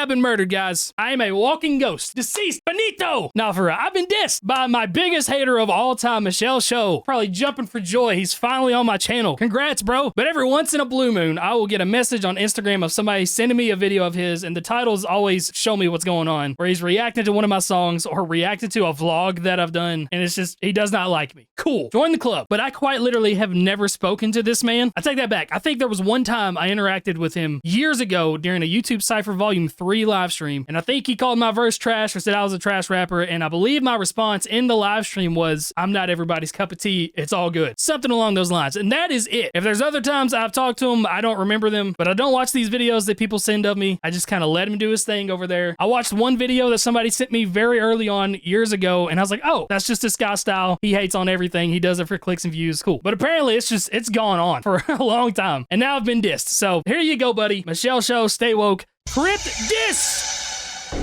have been murdered, guys. I am a walking ghost. Deceased. Benito. Nah, for real. I've been dissed by my biggest hater of all time, MichelleShow. Probably jumping for joy. He's finally on my channel. Congrats, bro. But every once in a blue moon, I will get a message on Instagram of somebody sending me a video of his, and the titles always show me what's going on, where he's reacting to one of my songs or reacting to a vlog that I've done, and it's just, he does not like me. Cool. Join the club. But I quite literally have never spoken to this man. I take that back. I think there was one time I interacted with him years ago during a YouTube Cypher Volume 3 live stream, and I think he called my verse trash or said I was a trash rapper, and I believe my response in the live stream was, I'm not everybody's cup of tea, it's all good. Something along those lines, and that is it. If there's other times I've talked to him, I don't remember them, but I don't watch these videos that people send of me. I just kind of let him do his thing over there. I watched one video that somebody sent me very early on years ago, and I was like, oh, that's just this guy's style. He hates on everything. He does it for clicks and views. Cool. But apparently it's gone on for a long time, and now I've been dissed. So here you go, buddy. MichelleShow, stay woke. Crypt diss.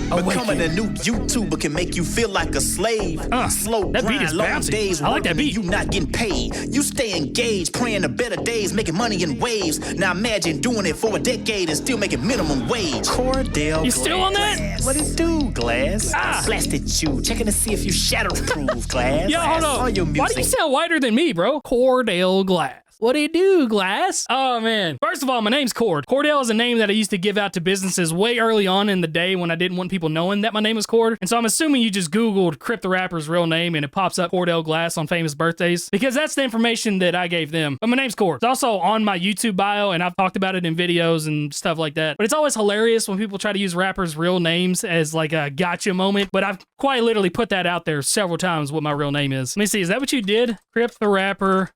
Becoming a new YouTuber can make you feel like a slave. Slow that beat is grind, long bouncy. days, I like that beat. You not getting paid. You stay engaged, praying to better days, making money in waves. Now imagine doing it for a decade and still making minimum wage. Cordell, you still on that? What it do, Glass? Blasted you, checking to see if you shatterproof, Glass. Yo, hold on. Why do you sound whiter than me, bro? Cordell Glass. What do you do, Glass? Oh, man. First of all, my name's Cord. Cordell is a name that I used to give out to businesses way early on in the day when I didn't want people knowing that my name was Cord. And so I'm assuming you just Googled Crypt the rapper's real name and it pops up Cordell Glass on famous birthdays, because that's the information that I gave them. But my name's Cord. It's also on my YouTube bio, and I've talked about it in videos and stuff like that. But it's always hilarious when people try to use rappers' real names as like a gotcha moment. But I've quite literally put that out there several times what my real name is. Let me see. Is that what you did? Crypt the rapper,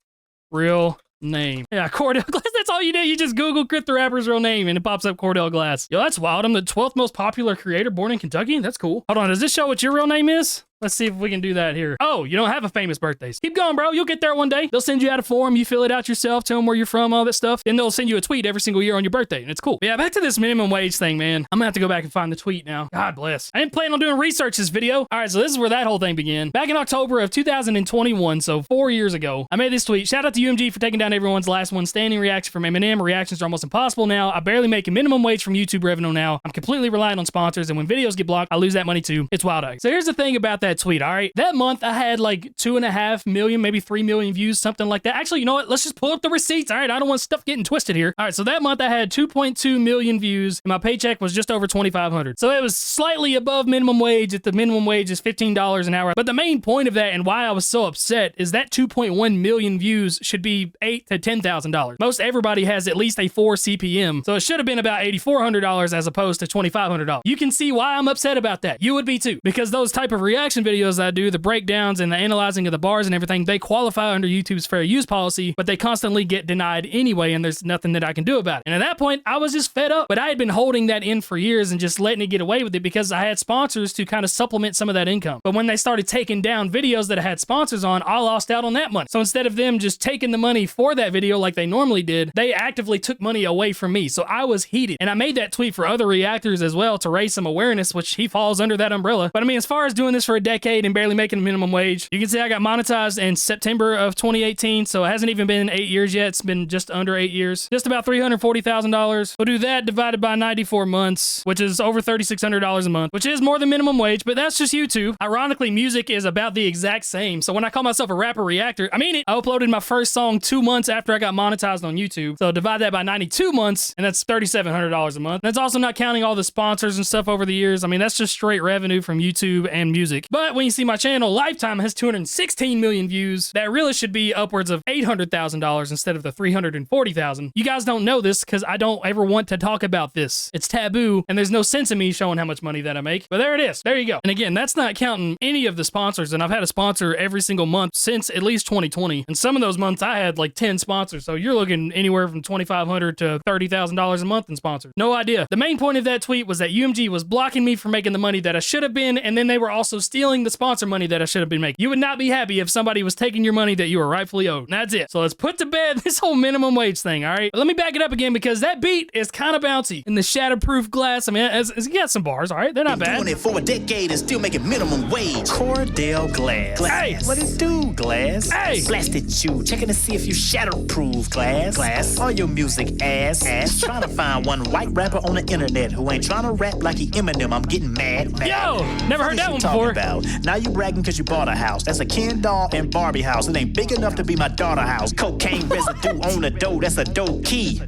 real name. Yeah, Cordell Glass. That's all you did. You just Google Crypt the rapper's real name and it pops up Cordell Glass. Yo, that's wild. I'm the 12th most popular creator born in Kentucky. That's cool. Hold on. Does this show what your real name is? Let's see if we can do that here. Oh, you don't have a famous birthdays. Keep going, bro. You'll get there one day. They'll send you out a form. You fill it out yourself. Tell them where you're from, all that stuff. Then they'll send you a tweet every single year on your birthday, and it's cool. But yeah, back to this minimum wage thing, man. I'm gonna have to go back and find the tweet now. God bless. I didn't plan on doing research this video. All right, so this is where that whole thing began. Back in October of 2021, so 4 years ago, I made this tweet. Shout out to UMG for taking down everyone's last one standing reaction from Eminem. Reactions are almost impossible now. I barely make a minimum wage from YouTube revenue now. I'm completely reliant on sponsors, and when videos get blocked, I lose that money too. It's wild. So here's the thing about that tweet, all right? That month I had like 2.5 million, maybe 3 million views, something like that. Actually, you know what? Let's just pull up the receipts. All right, I don't want stuff getting twisted here. All right, so that month I had 2.2 million views, and my paycheck was just over $2,500. So it was slightly above minimum wage. If the minimum wage is $15 an hour. But the main point of that and why I was so upset is that 2.1 million views should be $8,000 to $10,000. Most everybody has at least a 4 CPM, so it should have been about $8,400 as opposed to $2,500. You can see why I'm upset about that. You would be too, because those type of reaction videos I do, the breakdowns and the analyzing of the bars and everything, they qualify under YouTube's fair use policy, but they constantly get denied anyway, and there's nothing that I can do about it. And at that point, I was just fed up, but I had been holding that in for years and just letting it get away with it because I had sponsors to kind of supplement some of that income. But when they started taking down videos that I had sponsors on, I lost out on that money. So instead of them just taking the money for that video like they normally did, they actively took money away from me. So I was heated. And I made that tweet for other reactors as well to raise some awareness, which he falls under that umbrella. But I mean, as far as doing this for a decade and barely making a minimum wage, you can see I got monetized in September of 2018, so it hasn't even been 8 years yet. It's been just under 8 years. Just about $340,000. We'll do that divided by 94 months, which is over $3,600 a month, which is more than minimum wage, but that's just YouTube. Ironically, music is about the exact same. So when I call myself a rapper reactor, I mean it. I uploaded my first song 2 months after I got monetized on YouTube. So divide that by 92 months, and that's $3,700 a month. That's also not counting all the sponsors and stuff over the years. I mean, that's just straight revenue from YouTube and music. But when you see my channel, Lifetime has 216 million views. That really should be upwards of $800,000 instead of the $340,000. You guys don't know this because I don't ever want to talk about this. It's taboo, and there's no sense in me showing how much money that I make. But there it is. There you go. And again, that's not counting any of the sponsors, and I've had a sponsor every single month since at least 2020. And some of those months I had like 10 sponsors. So you're looking anywhere from $2,500 to $30,000 a month in sponsors. No idea. The main point of that tweet was that UMG was blocking me from making the money that I should have been, and then they were also stealing stealing the sponsor money that I should have been making. You would not be happy if somebody was taking your money that you were rightfully owed. And that's it. So let's put to bed this whole minimum wage thing, all right? But let me back it up again because that beat is kind of bouncy. In the shatterproof glass, I mean, it's got some bars, all right? They're not bad. Doing it for a decade and still making minimum wage. Cordell Glass. Hey. What it do, Glass? Hey. Blasted you. Checking to see if you shatterproof, Glass. All your music ass. Trying to find one white rapper on the internet who ain't trying to rap like he Eminem. I'm getting mad. Yo, never heard that one before. About? Now you bragging because you bought a house. That's a Ken doll and Barbie house. It ain't big enough to be my daughter house. Cocaine residue on the dough. That's a dope key.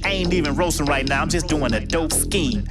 I ain't even roasting right now. I'm just doing a dope scheme.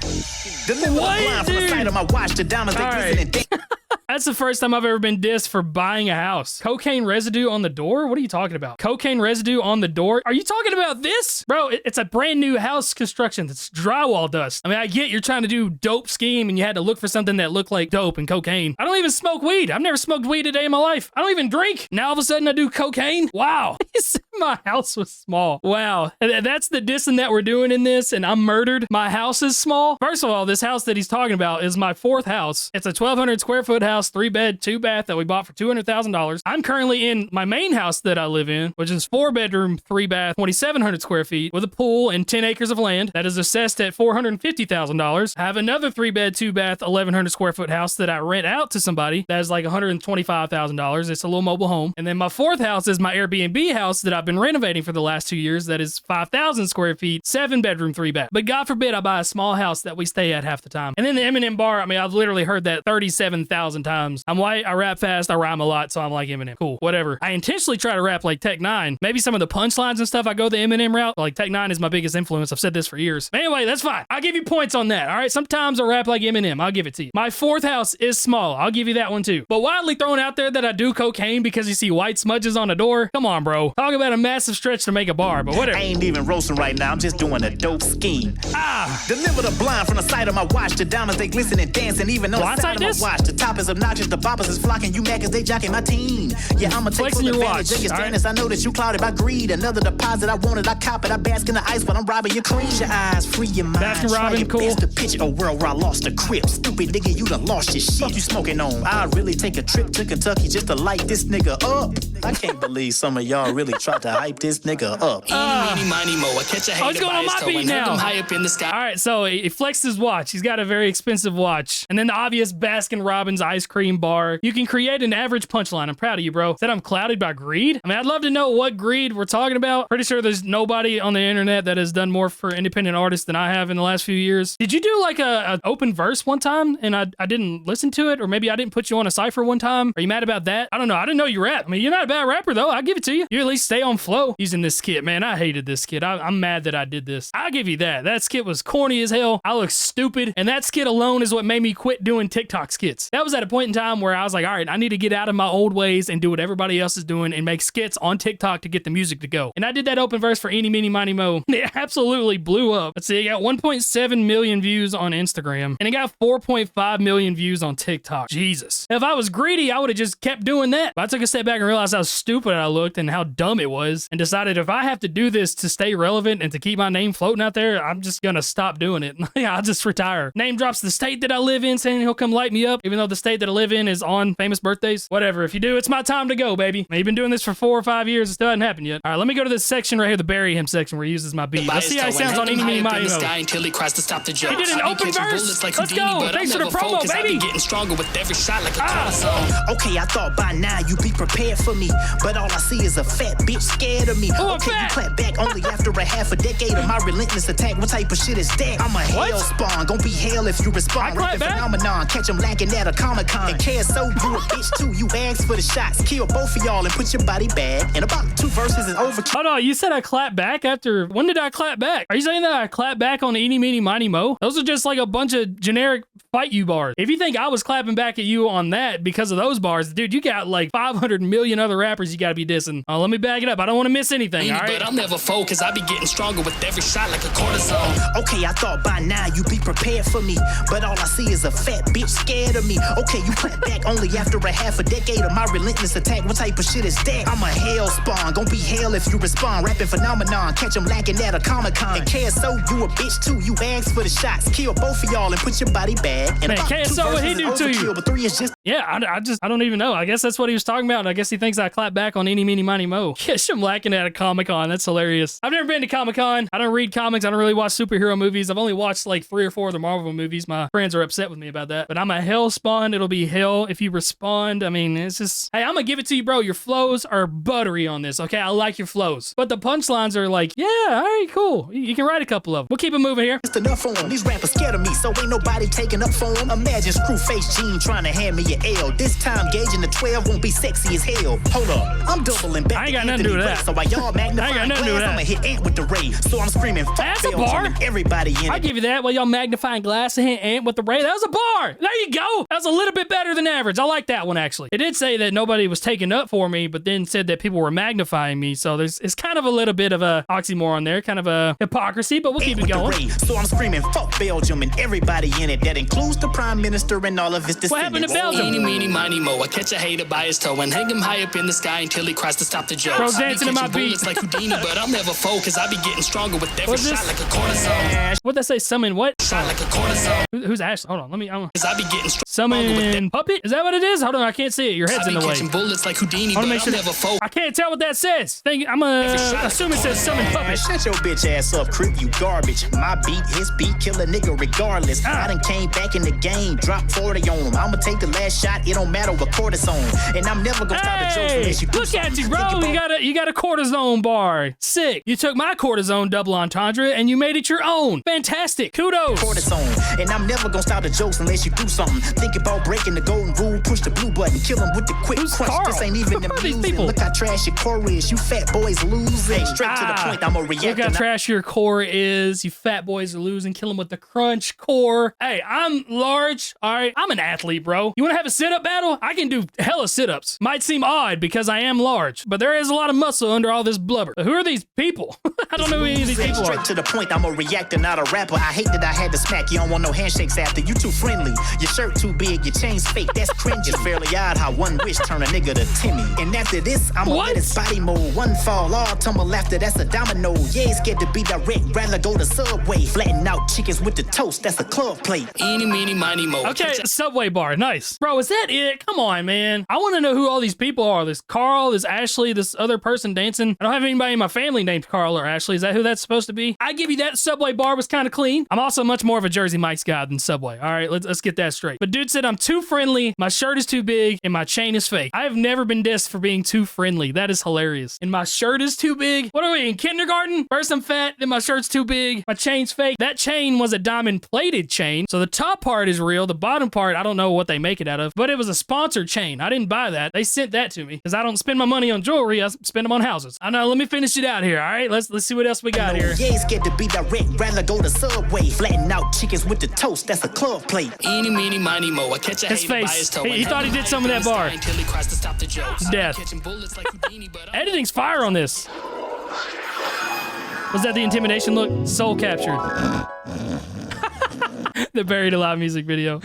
Deliver the blind from the side of my watch. The diamonds they glisten and That's the first time I've ever been dissed for buying a house. Cocaine residue on the door? What are you talking about? Cocaine residue on the door? Are you talking about this? Bro, it's a brand new house construction. It's drywall dust. I mean, I get you're trying to do dope scheme and you had to look for something that looked like dope and cocaine. I don't even smoke weed. I've never smoked weed a day in my life. I don't even drink. Now all of a sudden I do cocaine? Wow. He said my house was small. Wow. That's the dissing that we're doing in this, and I'm murdered. My house is small. First of all, this house that he's talking about is my fourth house. It's a 1,200 square foot house, 3-bed, 2-bath that we bought for $200,000. I'm currently in my main house that I live in, which is 4-bedroom, 3-bath, 2,700 square feet with a pool and 10 acres of land that is assessed at $450,000. I have another 3-bed, 2-bath, 1,100 square foot house that I rent out to somebody that is like $125,000. It's a little mobile home. And then my fourth house is my Airbnb house that I've been renovating for the last 2 years. That is 5,000 square feet, 7-bedroom, 3-bath. But God forbid I buy a small house that we stay at half the time. And then the Eminem bar, I mean, I've literally heard that 37,000 times. I'm white, I rap fast, I rhyme a lot, so I'm like Eminem. Cool, whatever. I intentionally try to rap like Tech 9. Maybe some of the punchlines and stuff, I go the Eminem route. But like Tech 9 is my biggest influence. I've said this for years. But anyway, that's fine. I'll give you points on that, all right? Sometimes I rap like Eminem. I'll give it to you. My fourth house is small. I'll give you that one too. But widely thrown out there that I do cocaine because you see white smudges on a door? Come on, bro. Talk about a massive stretch to make a bar, but whatever. I ain't even roasting right now. I'm just doing a dope scheme. Deliver the blind from the side of my watch. The diamonds they glisten and dancing even on the side of my watch. The top is obnoxious. The boppers is flocking. You mad cause they jocking my team. Yeah, I'ma take full advantage of your status. I know that you clouded by greed. Another deposit I wanted, I cop it. I bask in the ice when I'm robbing your cream. Your eyes, free your mind. Baskin Robbins, cool. To picture a world where I lost the Crypt. Stupid nigga, you done lost your shit. Fuck you smoking on. I'd really take a trip to Kentucky just to light this nigga up. I can't believe some of y'all really tried to hype this nigga up. What's going on my beat now? High up in the sky. All right, so he flexed his watch. He's got a very expensive watch. And then the obvious Baskin Robbins ice cream bar. You can create an average punchline. I'm proud of you, bro. Said I'm clouded by greed? I mean, I'd love to know what greed we're talking about. Pretty sure there's nobody on the internet that has done more for independent artists than I have in the last few years. Did you do like a open verse one time and I didn't listen to it? Or maybe I didn't put you on a cypher one time? Are you mad about that? I don't know. I didn't know you rap. I mean, you're not a bad rapper though. I'll give it to you. You at least stay on flow using this skit. Man, I hated this skit. I'm mad that I did this. I'll give you that. That skit was corny as hell. I look stupid. And that skit alone is what made me quit doing TikTok skits. That was at a point in time where I was like, all right, I need to get out of my old ways and do what everybody else is doing and make skits on TikTok to get the music to go. And I did that open verse for Eeny, Meeny, Miny, Mo. It absolutely blew up. Let's see, it got 1.7 million views on Instagram and it got 4.5 million views on TikTok. Jesus. If I was greedy, I would have just kept doing that. But I took a step back and realized how stupid I looked and how dumb it was and decided if I have to do this to stay relevant and to keep my name floating out there, I'm just gonna stop doing it. I'll just retire. Name drops the state that I live in saying he'll come light me up, even though the state that I live in is on famous birthdays. Whatever. If you do, it's my time to go, baby. You've been doing this for 4 or 5 years. It still hasn't happened yet. All right, let me go to this section right here, the bury him section where he uses my beat. Let's see how he sounds on Eeny, Meeny, Miny, Mo. Until he cries to stop the joke. He did an open verse. Let's go. Thanks for the promo, baby. Getting stronger with every shot like a cortisone. Okay, I thought by now you'd be prepared for me, but all I see is a fat bitch scared of me. Okay, you clap back only after a half a decade of my relentless attack. What type of shit is that? I'm a hell spawn, gon' be hell if you respond. Rapping phenomenon, catch him lacking at a Comic-Con. And KSO, you a bitch too. You asked for the shots, kill both of y'all and put your body back. And about 2 verses is over. Hold on, you said I clapped back after. When did I clap back? Are you saying that I clapped back on Eeny, Meeny, Miny, Mo? Those are just like a bunch of generic fight you bars. If you think I was clapping back at you on that because of those bars, dude, you got like 500 million other rappers you gotta be dissing. Let me back it up. I don't want to miss anything, all right? But I'll never fold cause I be getting stronger with every shot like a cortisone. Okay, I thought by now you'd be prepared for me, but all I see is a fat bitch scared of me. Okay, you clap back only after a half a decade of my relentless attack. What type of shit is that? I'm a hell spawn, gon' be hell if you respond. Rapping phenomenon, catch him lacking at a Comic-Con. And KSO, you a bitch too. You asked for the shots, kill both of y'all and put your body back. And man, KSO, what he do to you? But 3 is just Yeah, I don't even know. I guess that's what he was talking about. I guess he thinks I clap back on Eeny, Meeny, Miny, Mo. Yes, I'm lacking at a Comic-Con. That's hilarious. I've never been to Comic-Con. I don't read comics. I don't really watch superhero movies. I've only watched like 3 or 4 of the Marvel movies. My friends are upset with me about that. But I'm a hell spawn. It'll be hell if you respond. I mean, it's just, hey, I'm gonna give it to you, bro. Your flows are buttery on this, okay? I like your flows. But the punchlines are like, yeah, all right, cool. You can write a couple of them. We'll keep it moving here. It's enough for them. These rappers scared of me, so ain't nobody taking up for them. Imagine Screwface Gene trying to hand me an L. This time gauging the 12 won't be sexy as hell. Hold up, I'm doubling back. I ain't got nothing to do with that. So while y'all magnifying glass, I'ma hit Ant with the ray. So I'm screaming, that's a bar. Everybody in it. I'll give you that. While y'all magnifying glass and hit Ant with the ray. That was a bar. There you go. That was a little bit better than average. I like that one, actually. It did say that nobody was taking up for me, but then said that people were magnifying me. So it's kind of a little bit of a oxymoron there, kind of a hypocrisy, but we'll keep it going. So I'm screaming, fuck Belgium and everybody in it. That includes the Prime Minister and all of his descendants. What happened to Belgium? Eeny, meeny, miny, mo. I catch a hater by his toe and hang him high up in the sky until he cries to stop the jokes. Bro, dancing in my beat. It's like Houdini, but I'm never foe, cause I be getting stronger with every shot like a cortisone. What'd that say? Summon what? Shot like a cortisone. Who's Ashley? Hold on, let me. Cause I be getting Summon puppet? Is that what it is? Hold on, I can't see it. Your head's in the way. Catching bullets like Houdini, I but make sure I'm never foe. I can't tell what that says. I'm assuming it says summon puppet. Shut your bitch ass up, Crypt, you garbage. My beat, his beat, kill a nigga regardless. I done came back in the game, drop 40 on him. I'ma take the last shot, it don't matter what cortisone. And I'm never gonna stop the jokes unless you do look something. at you, bro. You got a cortisone bar. Sick. You took my cortisone double entendre and you made it your own. Fantastic. Kudos. Cortisone. And I'm never gonna stop the jokes unless you do something. Think about breaking the golden rule, push the blue button, kill him with the quick Who's crunch. Carl? This ain't even Who are these amusing. people? Look how trash your core is. You fat boys losing. Straight to the point, I'm a Look reactor. how trash your core is. You fat boys are losing. Kill him with the crunch core. Hey, I'm large. All right. I'm an athlete, bro. You want to have a sit-up battle? I can do hella sit-ups. Might seem odd because I am large, but there is a lot of muscle under all this blubber. But who are these people? I don't know who any of these people Straight are. to the point, I'm a reactor, not a rapper. I hate that I had to smack. You don't want no handshakes after. You too friendly. Your shirt too big. Your chain's fake. That's cringe. It's fairly odd how one wish turn a nigga to Timmy. And after this, I'ma let his body mode. One fall, all tumble after. That's a domino. Yeah, ain't scared to be direct. Rather go to Subway. Flatten out chickens with the toast. That's a club plate. Eeny, meeny, miny, mo. Okay, Subway bar. Nice. Bro, is that it? Come on, man. I want to know who all these people are. This Carl, this Ashley, this other person dancing. I don't have anybody in my family named Carl or Ashley. Is that who that's supposed to be? I give you that. Subway bar was kind of clean. I'm also much more of a Jersey Mike's guy than Subway. All right, let's get that straight. But dude said I'm too friendly, my shirt is too big, and my chain is fake. I have never been dissed for being too friendly. That is hilarious. And my shirt is too big. What are we, in kindergarten? First I'm fat, then my shirt's too big, my chain's fake. That chain was a diamond plated chain. So the top part is real. The bottom part, I don't know what they make it out of, but it was a sponsored chain. I didn't buy that. They sent that to me because I don't spend my money on jewelry. I spend them on houses. I know. Let me finish it out here. All right, let's see what else we got here. Yeah, scared to be direct. Rather go to Subway. Flatten out chickens with the toast. That's a club plate. Eeny, meeny, miny, mo. I catch a His hater by face. his toe He thought he did some of that bar. until he cries to stop the jokes. Death. Catching bullets like Houdini, but I'm Editing's fire on this. Was that the intimidation look? Soul captured. The Buried Alive music video.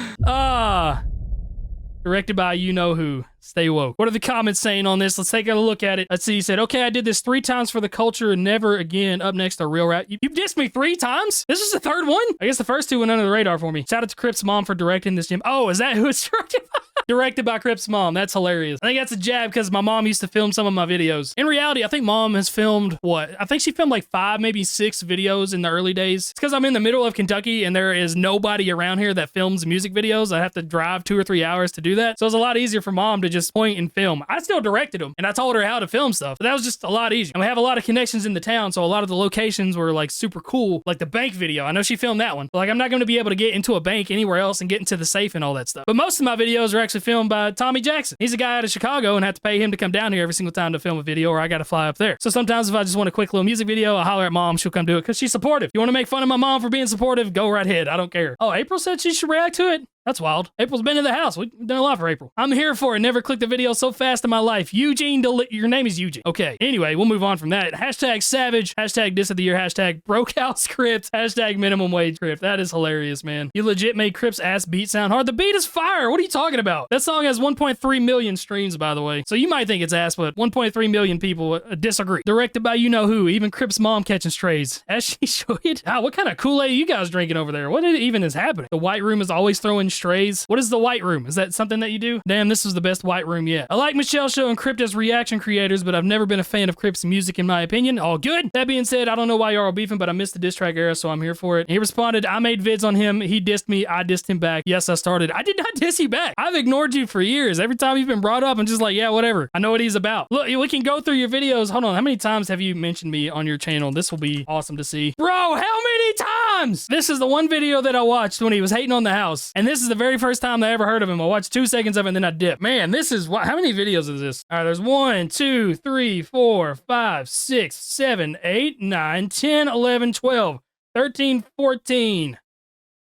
Directed by you know who. Stay woke. What are the comments saying on this? Let's take a look at it. Let's see. He said, okay, I did this 3 times for the culture and never again. Up next, a real rap. You dissed me 3 times? This is the 3rd one? I guess the first 2 went under the radar for me. Shout out to Crypt's mom for directing this gym. Oh, is that who it's directed by? Directed by Crypt's mom. That's hilarious. I think that's a jab because my mom used to film some of my videos. In reality, I think mom has filmed what? I think she filmed like 5, maybe 6 videos in the early days. It's because I'm in the middle of Kentucky and there is nobody around here that films music videos. I have to drive 2 or 3 hours to do that. So it's a lot easier for mom to just point and film. I still directed them and I told her how to film stuff, but that was just a lot easier. And we have a lot of connections in the town, so a lot of the locations were like super cool, like the bank video. I know she filmed that one, but like I'm not going to be able to get into a bank anywhere else and get into the safe and all that stuff. But most of my videos are actually filmed by Tommy Jackson. He's a guy out of Chicago and I have to pay him to come down here every single time to film a video, or I got to fly up there. So sometimes if I just want a quick little music video, I'll holler at mom. She'll come do it because she's supportive. You want to make fun of my mom for being supportive? Go right ahead. I don't care. Oh, April said she should react to it. That's wild. April's been in the house. We've done a lot for April. I'm here for it. Never clicked a video so fast in my life. Eugene, your name is Eugene. Okay. Anyway, we'll move on from that. Hashtag savage. Hashtag diss of the year. Hashtag broke out Crypt. Hashtag minimum wage Crypt. That is hilarious, man. You legit made Crypt's ass beat sound hard. The beat is fire. What are you talking about? That song has 1.3 million streams, by the way. So you might think it's ass, but 1.3 million people disagree. Directed by you know who. Even Crypt's mom catching strays. As she should. Ah, what kind of Kool-Aid you guys drinking over there? What even is happening? The White Room is always throwing strays. What is the white room? Is that something that you do? Damn, this was the best white room yet. I like MichelleShow and Crypt as reaction creators, but I've never been a fan of Crypt's music in my opinion. All good. That being said, I don't know why y'all are beefing, but I missed the diss track era, so I'm here for it. And he responded, I made vids on him. He dissed me. I dissed him back. Yes, I started. I did not diss you back. I've ignored you for years. Every time you've been brought up, I'm just like, yeah, whatever. I know what he's about. Look, we can go through your videos. Hold on. How many times have you mentioned me on your channel? This will be awesome to see. Bro, how many times? This is the one video that I watched when he was hating on the house. And this is the very first time I ever heard of him. I watched 2 seconds of it and then I dipped. Man, this is what? How many videos is this? All right, there's 1, 2, 3, 4, 5, 6, 7, 8, 9, 10, 11, 12, 13, 14,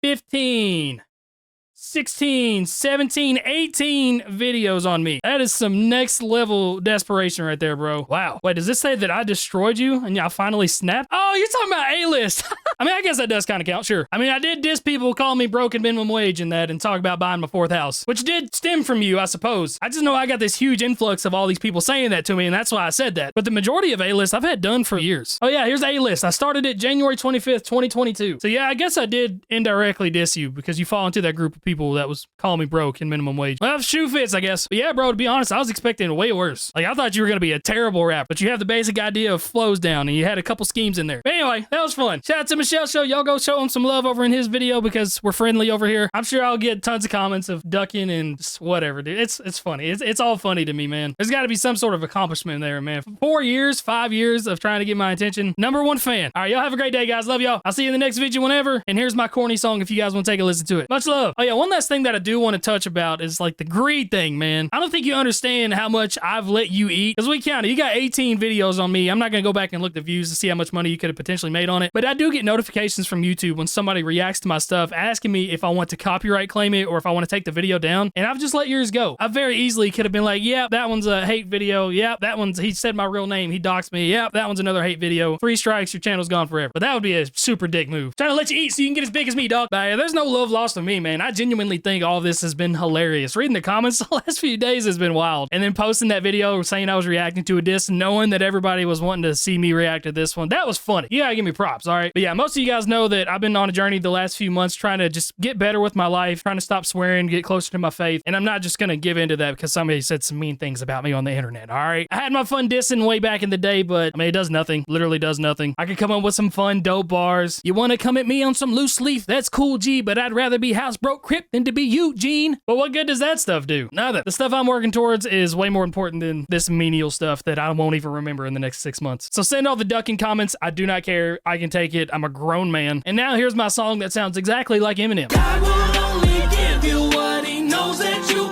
15, 16, 17, 18 videos on me. That is some next level desperation right there, bro. Wow. Wait, does this say that I destroyed you and y'all finally snapped? Oh, you're talking about A-list. I mean, I guess that does kind of count, sure. I mean, I did diss people, call me broken minimum wage and that, and talk about buying my 4th house, which did stem from you, I suppose. I just know I got this huge influx of all these people saying that to me, and that's why I said that. But the majority of A-list I've had done for years. Oh yeah, here's A-list. I started it January 25th, 2022. So yeah, I guess I did indirectly diss you because you fall into that group of people that was calling me broke and minimum wage. Well, shoe fits, I guess. But yeah, bro, to be honest, I was expecting way worse. Like, I thought you were gonna be a terrible rapper, but you have the basic idea of flows down, and you had a couple schemes in there. But anyway, that was fun. Shout out to MichelleShow. Y'all go show him some love over in his video because we're friendly over here. I'm sure I'll get tons of comments of ducking and whatever, dude. It's funny. It's all funny to me, man. There's got to be some sort of accomplishment there, man. 4 years, 5 years of trying to get my attention. #1 fan. All right, y'all have a great day, guys. Love y'all. I'll see you in the next video whenever. And here's my corny song if you guys want to take a listen to it. Much love. Oh yeah, one last thing that I do want to touch about is like the greed thing, man. I don't think you understand how much I've let you eat. Because we counted. You got 18 videos on me. I'm not going to go back and look the views to see how much money you could have potentially made on it. But I do get notifications from YouTube when somebody reacts to my stuff asking me if I want to copyright claim it or if I want to take the video down. And I've just let yours go. I very easily could have been like, yeah, that one's a hate video. Yeah, that one's, he said my real name. He doxed me. Yeah, that one's another hate video. 3 strikes, your channel's gone forever. But that would be a super dick move. Trying to let you eat so you can get as big as me, dog. But yeah, there's no love lost on me, man. I genuinely think all this has been hilarious. Reading the comments the last few days has been wild. And then posting that video saying I was reacting to a diss, knowing that everybody was wanting to see me react to this one. That was funny. You gotta give me props, all right? But yeah, most of you guys know that I've been on a journey the last few months trying to just get better with my life, trying to stop swearing, get closer to my faith. And I'm not just gonna give into that because somebody said some mean things about me on the internet, all right? I had my fun dissing way back in the day, but I mean, it does nothing. Literally does nothing. I could come up with some fun, dope bars. You wanna come at me on some loose leaf? That's cool, G, but I'd rather be house broke Crypt than to be you, Gene. But what good does that stuff do? Nothing. The stuff I'm working towards is way more important than this menial stuff that I won't even remember in the next 6 months. So send all the ducking comments. I do not care. I can take it. I'm a grown man. And now here's my song that sounds exactly like Eminem. God will only give you what he knows that you